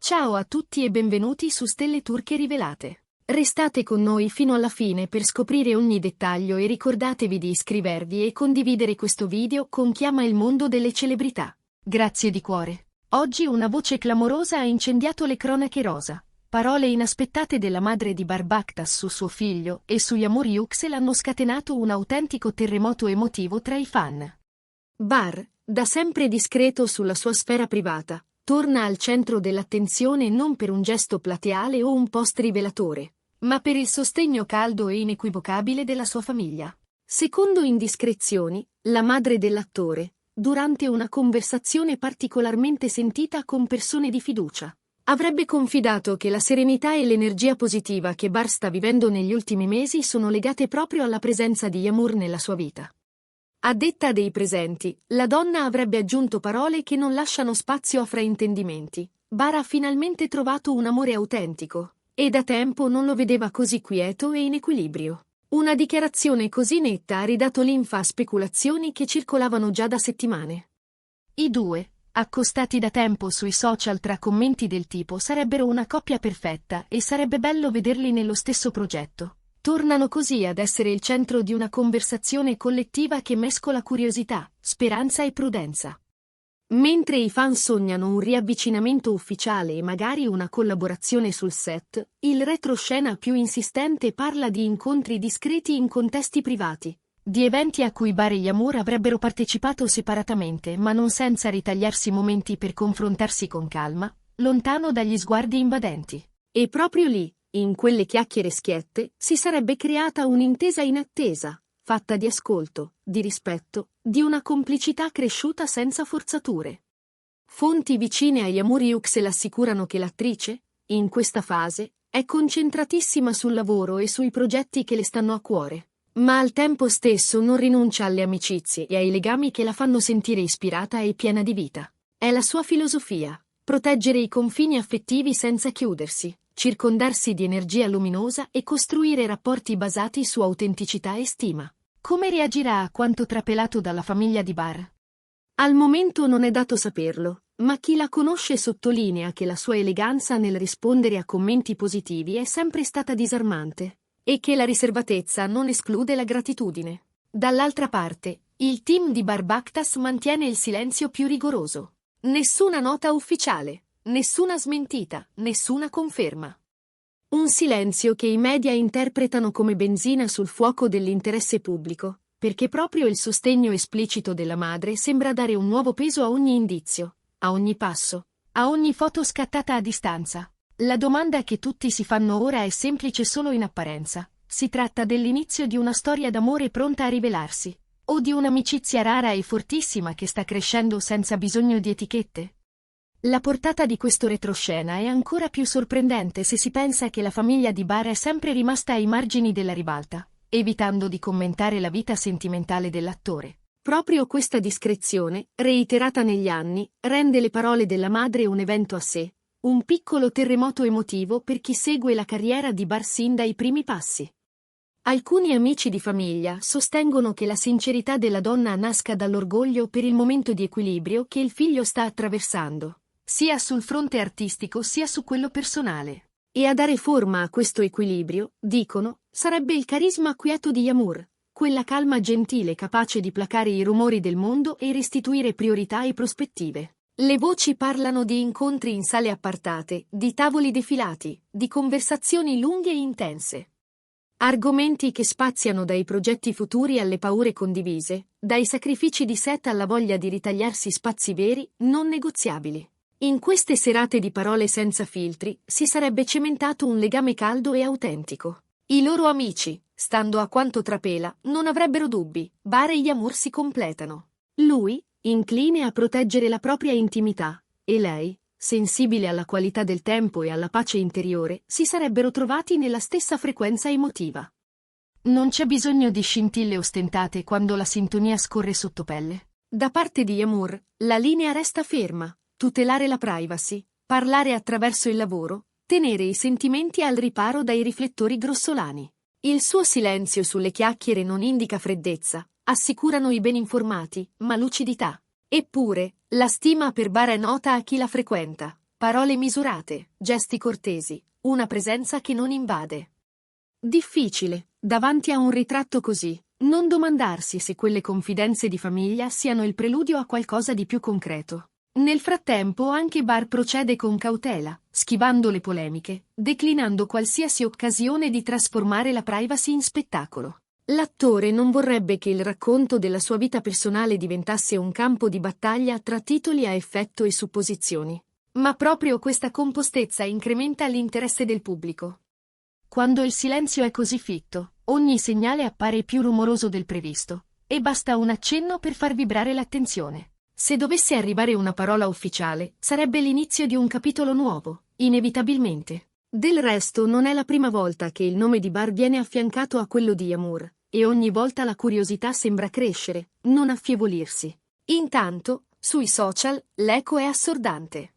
Ciao a tutti e benvenuti su Stelle Turche Rivelate. Restate con noi fino alla fine per scoprire ogni dettaglio e ricordatevi di iscrivervi e condividere questo video con chi ama il mondo delle celebrità. Grazie di cuore. Oggi una voce clamorosa ha incendiato le cronache rosa. Parole inaspettate della madre di Barbactas su suo figlio e sugli amori Yüksel hanno scatenato un autentico terremoto emotivo tra i fan. Bar, da sempre discreto sulla sua sfera privata, torna al centro dell'attenzione non per un gesto plateale o un post rivelatore, ma per il sostegno caldo e inequivocabile della sua famiglia. Secondo indiscrezioni, la madre dell'attore, durante una conversazione particolarmente sentita con persone di fiducia, avrebbe confidato che la serenità e l'energia positiva che Bar sta vivendo negli ultimi mesi sono legate proprio alla presenza di Yağmur nella sua vita. A detta dei presenti, la donna avrebbe aggiunto parole che non lasciano spazio a fraintendimenti. Bar ha finalmente trovato un amore autentico, e da tempo non lo vedeva così quieto e in equilibrio. Una dichiarazione così netta ha ridato linfa a speculazioni che circolavano già da settimane. I due, accostati da tempo sui social tra commenti del tipo sarebbero una coppia perfetta e sarebbe bello vederli nello stesso progetto. Tornano così ad essere il centro di una conversazione collettiva che mescola curiosità, speranza e prudenza. Mentre i fan sognano un riavvicinamento ufficiale e magari una collaborazione sul set, il retroscena più insistente parla di incontri discreti in contesti privati, di eventi a cui Bar e Yağmur avrebbero partecipato separatamente ma non senza ritagliarsi momenti per confrontarsi con calma, lontano dagli sguardi invadenti. E proprio lì, in quelle chiacchiere schiette, si sarebbe creata un'intesa inattesa, fatta di ascolto, di rispetto, di una complicità cresciuta senza forzature. Fonti vicine a Yağmur Yüksel assicurano che l'attrice, in questa fase, è concentratissima sul lavoro e sui progetti che le stanno a cuore, ma al tempo stesso non rinuncia alle amicizie e ai legami che la fanno sentire ispirata e piena di vita. È la sua filosofia, proteggere i confini affettivi senza chiudersi, circondarsi di energia luminosa e costruire rapporti basati su autenticità e stima. Come reagirà a quanto trapelato dalla famiglia di Bar? Al momento non è dato saperlo, ma chi la conosce sottolinea che la sua eleganza nel rispondere a commenti positivi è sempre stata disarmante, e che la riservatezza non esclude la gratitudine. Dall'altra parte, il team di Barbactas mantiene il silenzio più rigoroso. Nessuna nota ufficiale. Nessuna smentita, nessuna conferma. Un silenzio che i media interpretano come benzina sul fuoco dell'interesse pubblico, perché proprio il sostegno esplicito della madre sembra dare un nuovo peso a ogni indizio, a ogni passo, a ogni foto scattata a distanza. La domanda che tutti si fanno ora è semplice solo in apparenza. Si tratta dell'inizio di una storia d'amore pronta a rivelarsi, o di un'amicizia rara e fortissima che sta crescendo senza bisogno di etichette? La portata di questo retroscena è ancora più sorprendente se si pensa che la famiglia di Bar è sempre rimasta ai margini della ribalta, evitando di commentare la vita sentimentale dell'attore. Proprio questa discrezione, reiterata negli anni, rende le parole della madre un evento a sé, un piccolo terremoto emotivo per chi segue la carriera di Bar sin dai primi passi. Alcuni amici di famiglia sostengono che la sincerità della donna nasca dall'orgoglio per il momento di equilibrio che il figlio sta attraversando, sia sul fronte artistico sia su quello personale. E a dare forma a questo equilibrio, dicono, sarebbe il carisma quieto di Yağmur, quella calma gentile capace di placare i rumori del mondo e restituire priorità e prospettive. Le voci parlano di incontri in sale appartate, di tavoli defilati, di conversazioni lunghe e intense. Argomenti che spaziano dai progetti futuri alle paure condivise, dai sacrifici di set alla voglia di ritagliarsi spazi veri, non negoziabili. In queste serate di parole senza filtri, si sarebbe cementato un legame caldo e autentico. I loro amici, stando a quanto trapela, non avrebbero dubbi, Bar e Yağmur si completano. Lui, incline a proteggere la propria intimità, e lei, sensibile alla qualità del tempo e alla pace interiore, si sarebbero trovati nella stessa frequenza emotiva. Non c'è bisogno di scintille ostentate quando la sintonia scorre sotto pelle. Da parte di Yağmur, la linea resta ferma. Tutelare la privacy, parlare attraverso il lavoro, tenere i sentimenti al riparo dai riflettori grossolani. Il suo silenzio sulle chiacchiere non indica freddezza, assicurano i ben informati, ma lucidità. Eppure, la stima per Bar è nota a chi la frequenta. Parole misurate, gesti cortesi, una presenza che non invade. Difficile, davanti a un ritratto così, non domandarsi se quelle confidenze di famiglia siano il preludio a qualcosa di più concreto. Nel frattempo anche Barr procede con cautela, schivando le polemiche, declinando qualsiasi occasione di trasformare la privacy in spettacolo. L'attore non vorrebbe che il racconto della sua vita personale diventasse un campo di battaglia tra titoli a effetto e supposizioni. Ma proprio questa compostezza incrementa l'interesse del pubblico. Quando il silenzio è così fitto, ogni segnale appare più rumoroso del previsto, e basta un accenno per far vibrare l'attenzione. Se dovesse arrivare una parola ufficiale, sarebbe l'inizio di un capitolo nuovo, inevitabilmente. Del resto non è la prima volta che il nome di Barr viene affiancato a quello di Amour, e ogni volta la curiosità sembra crescere, non affievolirsi. Intanto, sui social, l'eco è assordante.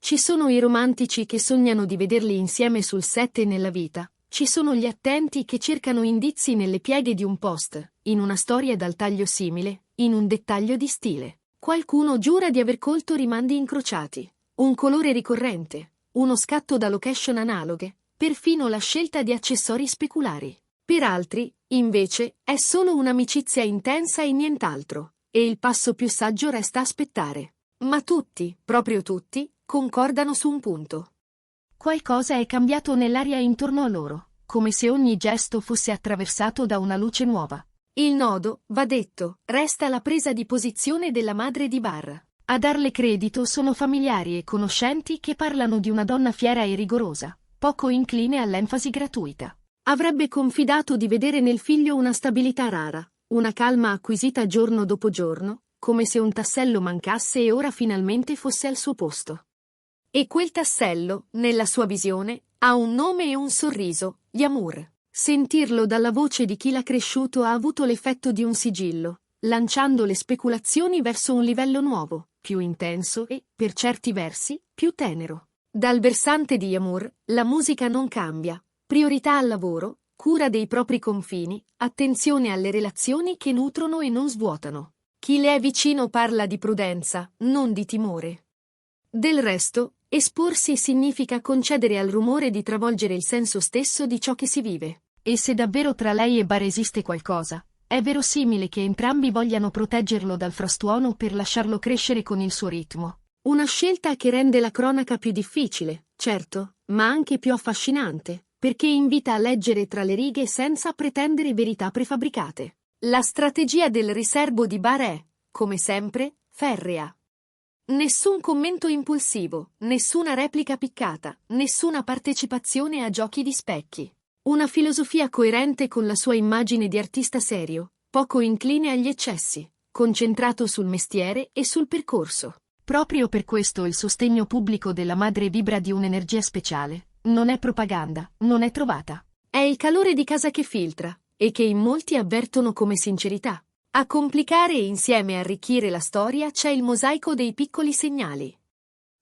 Ci sono i romantici che sognano di vederli insieme sul set e nella vita, ci sono gli attenti che cercano indizi nelle pieghe di un post, in una storia dal taglio simile, in un dettaglio di stile. Qualcuno giura di aver colto rimandi incrociati, un colore ricorrente, uno scatto da location analoghe, perfino la scelta di accessori speculari. Per altri, invece, è solo un'amicizia intensa e nient'altro, e il passo più saggio resta aspettare. Ma tutti, proprio tutti, concordano su un punto. Qualcosa è cambiato nell'aria intorno a loro, come se ogni gesto fosse attraversato da una luce nuova. Il nodo, va detto, resta la presa di posizione della madre di Barr. A darle credito sono familiari e conoscenti che parlano di una donna fiera e rigorosa, poco incline all'enfasi gratuita. Avrebbe confidato di vedere nel figlio una stabilità rara, una calma acquisita giorno dopo giorno, come se un tassello mancasse e ora finalmente fosse al suo posto. E quel tassello, nella sua visione, ha un nome e un sorriso, Amour. Sentirlo dalla voce di chi l'ha cresciuto ha avuto l'effetto di un sigillo, lanciando le speculazioni verso un livello nuovo, più intenso e, per certi versi, più tenero. Dal versante di Amour, la musica non cambia, priorità al lavoro, cura dei propri confini, attenzione alle relazioni che nutrono e non svuotano. Chi le è vicino parla di prudenza, non di timore. Del resto, esporsi significa concedere al rumore di travolgere il senso stesso di ciò che si vive. E se davvero tra lei e Barr esiste qualcosa, è verosimile che entrambi vogliano proteggerlo dal frastuono per lasciarlo crescere con il suo ritmo. Una scelta che rende la cronaca più difficile, certo, ma anche più affascinante, perché invita a leggere tra le righe senza pretendere verità prefabbricate. La strategia del riserbo di Barr è, come sempre, ferrea. Nessun commento impulsivo, nessuna replica piccata, nessuna partecipazione a giochi di specchi. Una filosofia coerente con la sua immagine di artista serio, poco incline agli eccessi, concentrato sul mestiere e sul percorso. Proprio per questo il sostegno pubblico della madre vibra di un'energia speciale. Non è propaganda, non è trovata. È il calore di casa che filtra, e che in molti avvertono come sincerità. A complicare e insieme arricchire la storia c'è il mosaico dei piccoli segnali.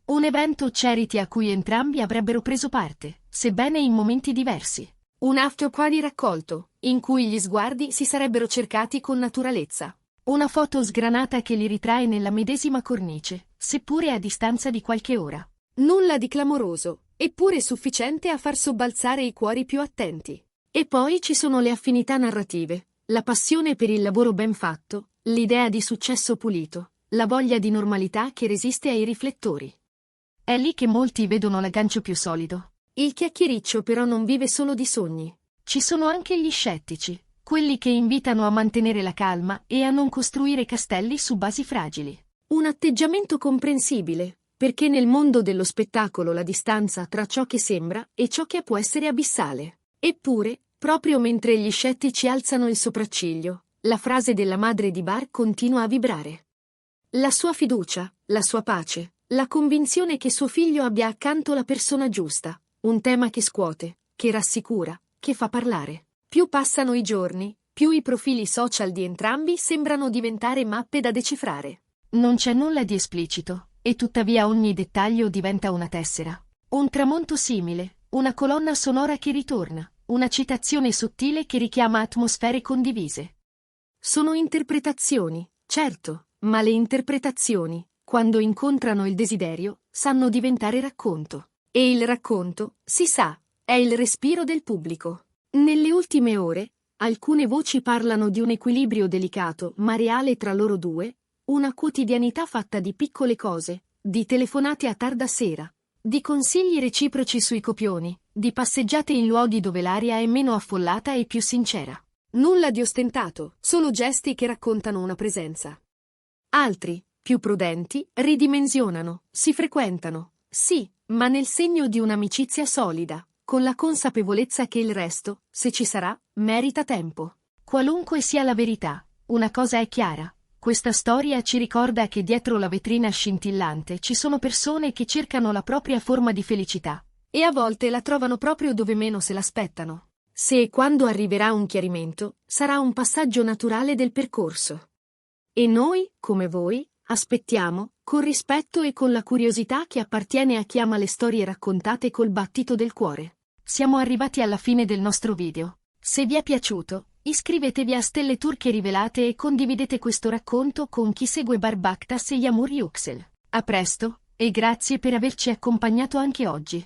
Un evento charity a cui entrambi avrebbero preso parte, sebbene in momenti diversi. Un after party raccolto, in cui gli sguardi si sarebbero cercati con naturalezza. Una foto sgranata che li ritrae nella medesima cornice, seppure a distanza di qualche ora. Nulla di clamoroso, eppure sufficiente a far sobbalzare i cuori più attenti. E poi ci sono le affinità narrative, la passione per il lavoro ben fatto, l'idea di successo pulito, la voglia di normalità che resiste ai riflettori. È lì che molti vedono l'aggancio più solido. Il chiacchiericcio però non vive solo di sogni. Ci sono anche gli scettici, quelli che invitano a mantenere la calma e a non costruire castelli su basi fragili. Un atteggiamento comprensibile, perché nel mondo dello spettacolo la distanza tra ciò che sembra e ciò che può essere abissale. Eppure, proprio mentre gli scettici alzano il sopracciglio, la frase della madre di Barr continua a vibrare. La sua fiducia, la sua pace, la convinzione che suo figlio abbia accanto la persona giusta, un tema che scuote, che rassicura, che fa parlare. Più passano i giorni, più i profili social di entrambi sembrano diventare mappe da decifrare. Non c'è nulla di esplicito, e tuttavia ogni dettaglio diventa una tessera. Un tramonto simile, una colonna sonora che ritorna, una citazione sottile che richiama atmosfere condivise. Sono interpretazioni, certo, ma le interpretazioni, quando incontrano il desiderio, sanno diventare racconto. E il racconto, si sa, è il respiro del pubblico. Nelle ultime ore, alcune voci parlano di un equilibrio delicato ma reale tra loro due, una quotidianità fatta di piccole cose, di telefonate a tarda sera, di consigli reciproci sui copioni, di passeggiate in luoghi dove l'aria è meno affollata e più sincera. Nulla di ostentato, solo gesti che raccontano una presenza. Altri, più prudenti, ridimensionano, si frequentano, sì, ma nel segno di un'amicizia solida, con la consapevolezza che il resto, se ci sarà, merita tempo. Qualunque sia la verità, una cosa è chiara. Questa storia ci ricorda che dietro la vetrina scintillante ci sono persone che cercano la propria forma di felicità, e a volte la trovano proprio dove meno se l'aspettano. Se e quando arriverà un chiarimento, sarà un passaggio naturale del percorso. E noi, come voi, aspettiamo, con rispetto e con la curiosità che appartiene a chi ama le storie raccontate col battito del cuore. Siamo arrivati alla fine del nostro video. Se vi è piaciuto, iscrivetevi a Stelle Turche Rivelate e condividete questo racconto con chi segue Barbaktas e Yağmur Yüksel. A presto, e grazie per averci accompagnato anche oggi.